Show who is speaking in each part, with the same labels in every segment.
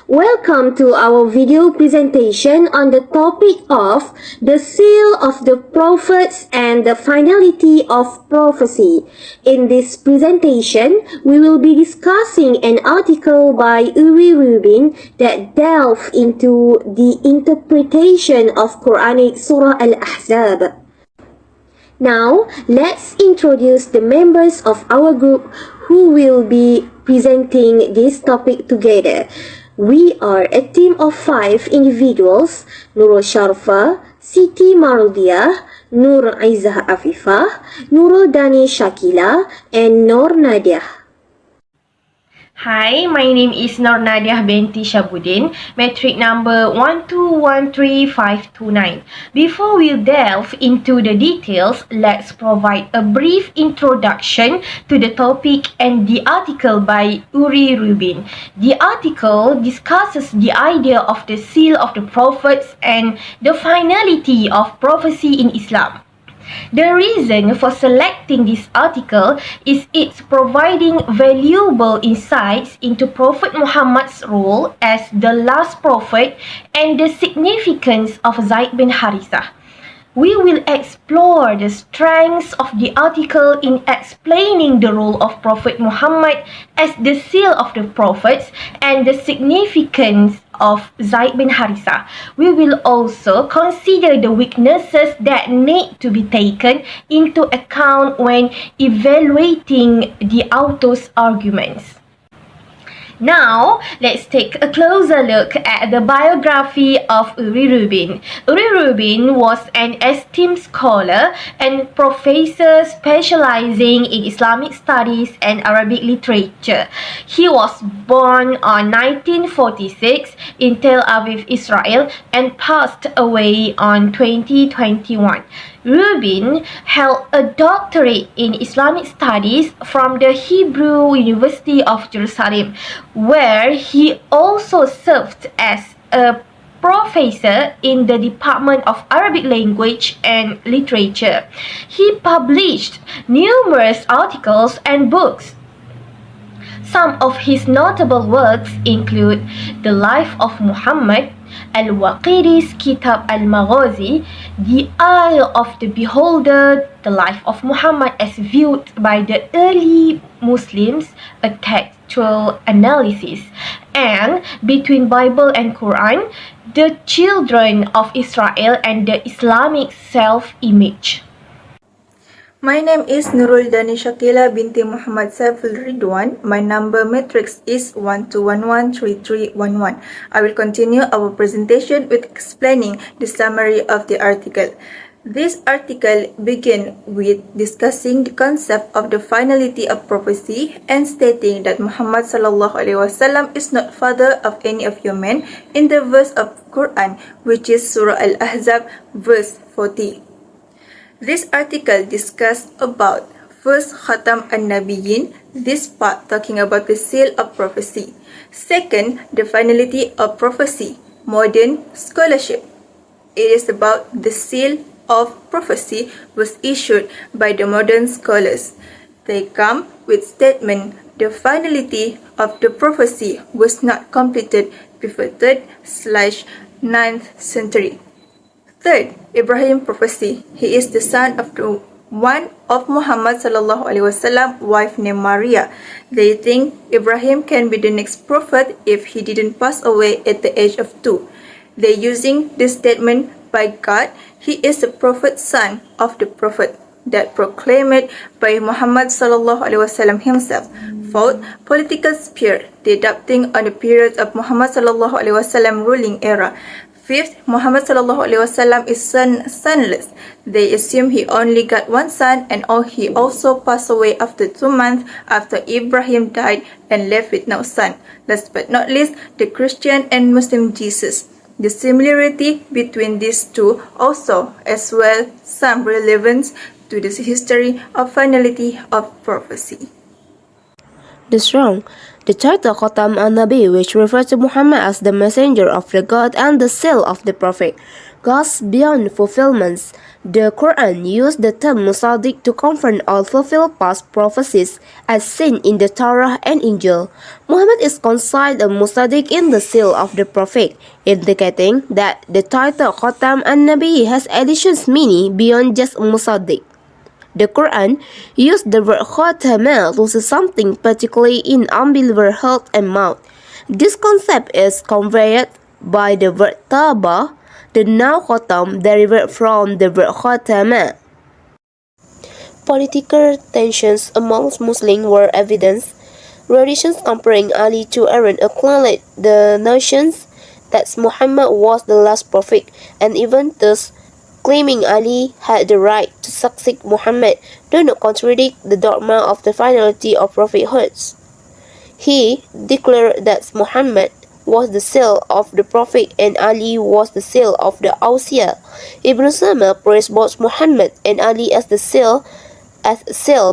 Speaker 1: Welcome to our video presentation on the topic of the seal of the prophets and the finality of prophecy. In this presentation, we will be discussing an article by Uri Rubin that delves into the interpretation of Quranic Surah Al-Ahzab. Now, let's introduce the members of our group who will be presenting this topic together. We are a team of 5 individuals: Nurul Syarfa, Siti Mardhiyah, Izzah Afifah, Nurul Dani Syaqila, and Nadiah.
Speaker 2: Hi, my name is Nadiah Binti Shabudin, metric number 1213529. Before we delve into the details, let's provide a brief introduction to the topic and the article by Uri Rubin. The article discusses the idea of the seal of the prophets and the finality of prophecy in Islam. The reason for selecting this article is it's providing valuable insights into Prophet Muhammad's role as the last prophet and the significance of Zaid bin Harithah. We will explore the strengths of the article in explaining the role of Prophet Muhammad as the seal of the prophets and the significance of Zaid bin Harithah. We will also consider the weaknesses that need to be taken into account when evaluating the author's arguments. Now, let's take a closer look at the biography of Uri Rubin. Uri Rubin was an esteemed scholar and professor specializing in Islamic studies and Arabic literature. He was born on 1946 in Tel Aviv, Israel, and passed away on 2021. Rubin held a doctorate in Islamic studies from the Hebrew University of Jerusalem, where he also served as a professor in the Department of Arabic Language and Literature. He published numerous articles and books. Some of his notable works include The Life of Muhammad, Al-Waqiri's Kitab Al-Maghazi, The Eye of the Beholder, The Life of Muhammad as Viewed by the Early Muslims, a textual analysis, and Between Bible and Quran, The Children of Israel and the Islamic Self-Image.
Speaker 3: My name is Nurul Dani Syaqila binti Muhammad Saiful Ridhwan. My number matrix is 12113311. I will continue our presentation with explaining the summary of the article. This article begins with discussing the concept of the finality of prophecy and stating that Muhammad ﷺ is not father of any of your men in the verse of Quran, which is Surah Al-Ahzab verse 40. This article discussed about first Khatam an-Nabiyyin, this part talking about the seal of prophecy. Second, the finality of prophecy, modern scholarship. It is about the seal of prophecy was issued by the modern scholars. They come with statement the finality of the prophecy was not completed before 3rd/9th century. Third, Ibrahim prophecy. He is the son of one of Muhammad ﷺ wife named Maria. They think Ibrahim can be the next prophet if he didn't pass away at the age of 2. They using this statement by God, he is the prophet son of the prophet that proclaimed by Muhammad ﷺ himself. Fourth, political sphere, deducting on the period of Muhammad ﷺ ruling era. Fifth, Muhammad ﷺ is sonless. They assume he only got one son and he also passed away after 2 months after Ibrahim died and left with no son. Last but not least, the Christian and Muslim Jesus. The similarity between these two also as well some relevance to the history of finality of prophecy.
Speaker 4: The title Khatam an-Nabi, which refers to Muhammad as the messenger of the God and the seal of the prophet, goes beyond fulfillments. The Quran used the term Musaddiq to confirm or fulfill past prophecies as seen in the Torah and Injil. Muhammad is considered a Musaddiq in the seal of the Prophet, indicating that the title Khatam an-Nabi has additions meaning beyond just Musaddiq. The Quran used the word Khatama to say something particularly in unbeliever heart and mouth. This concept is conveyed by the word Taba. The noun Khatam derived from the word Khatama. Political tensions amongst Muslims were evident. Traditions comparing Ali to Aaron acknowledged the notions that Muhammad was the last prophet, and even thus claiming Ali had the right to succeed Muhammad do not contradict the dogma of the finality of prophethood. He declared that Muhammad was the seal of the Prophet and Ali was the seal of the Awsiya. Ibn Sama praised both Muhammad and Ali as seal,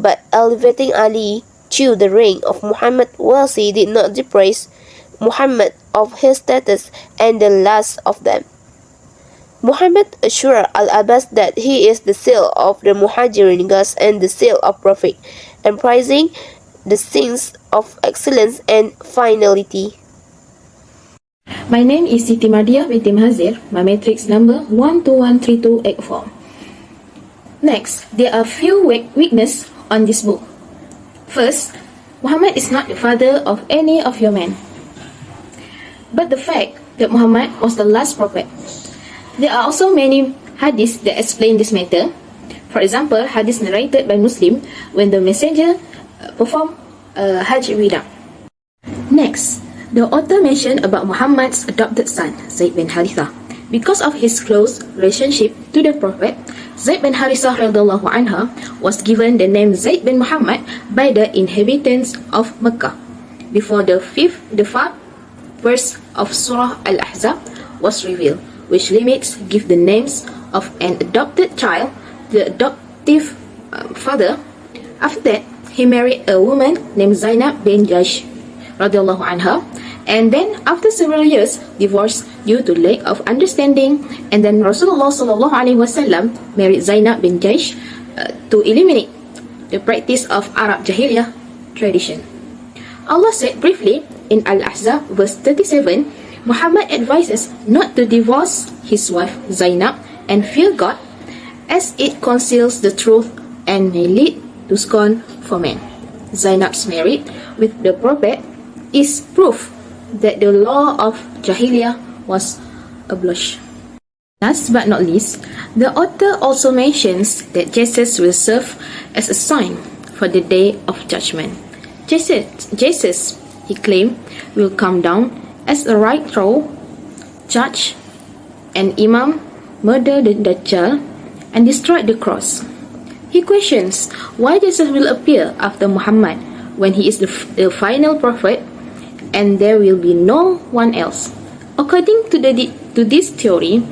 Speaker 4: but elevating Ali to the rank of Muhammad, whilst he did not depraise Muhammad of his status and the last of them. Muhammad assured Al-Abbas that he is the seal of the Muhajirin and the seal of Prophet, and praising the sins of excellence and finality.
Speaker 5: My name is Siti Mardhiyah Binti Mahazir. My matrix number 12132884. Next, there are few weaknesses on this book. First, Muhammad is not the father of any of your men. But the fact that Muhammad was the last prophet. There are also many hadiths that explain this matter. For example, hadith narrated by Muslim when the messenger performed Hajj Wida. Next, the author mentioned about Muhammad's adopted son, Zaid bin Harithah. Because of his close relationship to the Prophet, Zaid bin Harithah radhiallahu anha was given the name Zaid bin Muhammad by the inhabitants of Mecca. Before the fifth verse of Surah Al-Ahzab was revealed, which limits give the names of an adopted child to the adoptive father. After that, he married a woman named Zainab bin Jahsh radhiallahu anha, and then after several years divorced due to lack of understanding, and then Rasulullah sallallahu alaihi wasallam married Zainab bin Jahsh to eliminate the practice of Arab Jahiliyah tradition. Allah said briefly in Al-Ahzab verse 37, Muhammad advises not to divorce his wife Zainab and fear God, as it conceals the truth and may lead to scorn for men. Zainab's marriage with the Prophet is proof that the law of Jahiliyah was abolished. Last but not least, the author also mentions that Jesus will serve as a sign for the day of judgment. Jesus, he claimed, will come down as a rightful judge and imam, murder the Dajjal, and destroy the cross. He questions why Jesus will appear after Muhammad when he is the final prophet and there will be no one else. According to this theory,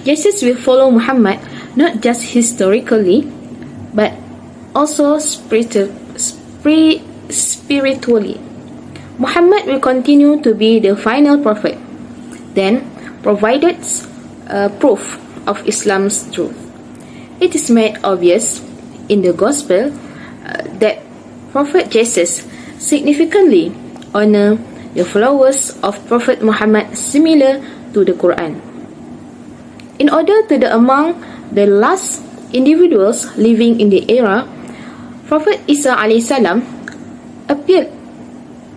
Speaker 5: Jesus will follow Muhammad not just historically, but also spiritually. Muhammad will continue to be the final prophet, then provided proof of Islam's truth. It is made obvious in the Gospel that Prophet Jesus significantly honor the followers of Prophet Muhammad similar to the Quran. In order to be among the last individuals living in the era, Prophet Izzah a.s. appeared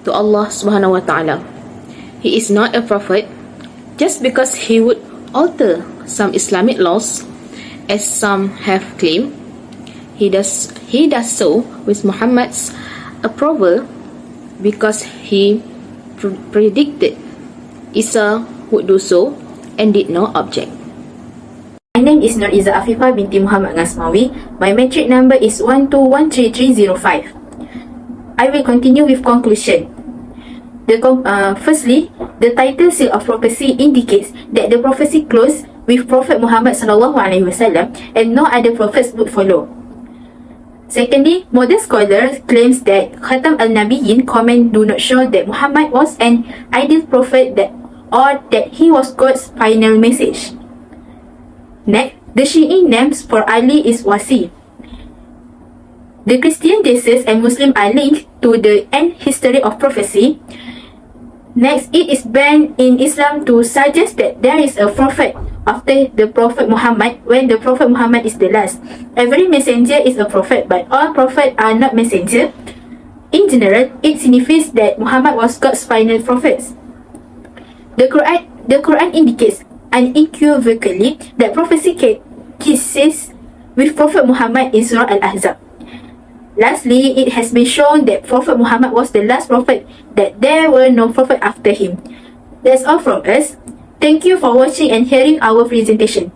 Speaker 5: to Allah subhanahu wa ta'ala. He is not a prophet just because he would alter some Islamic laws, as some have claimed. He does so with Muhammad's approval because he predicted Izzah would do so and did not object.
Speaker 6: My name is Nurul Afifah binti Muhammad Ngasmawi. My matric number is 1213305. I will continue with conclusion. Firstly, the title Seal of Prophecy indicates that the prophecy closed with Prophet Muhammad SAW and no other prophets would follow. Secondly, modern scholars claims that Khatam al-Nabiyyin comment do not show that Muhammad was an ideal prophet or that he was God's final message. Next, The Shi'i names for Ali is Wasi. The Christian Jesus and Muslim are linked to the end history of prophecy. Next, it is banned in Islam to suggest that there is a prophet after the Prophet Muhammad when the Prophet Muhammad is the last. Every messenger is a prophet, but all prophets are not messenger. In general, it signifies that Muhammad was God's final prophet. The Quran indicates unequivocally that prophecy ceases with Prophet Muhammad in Surah Al-Ahzab. Lastly, it has been shown that Prophet Muhammad was the last prophet, that there were no prophet after him. That's all from us. Thank you for watching and hearing our presentation.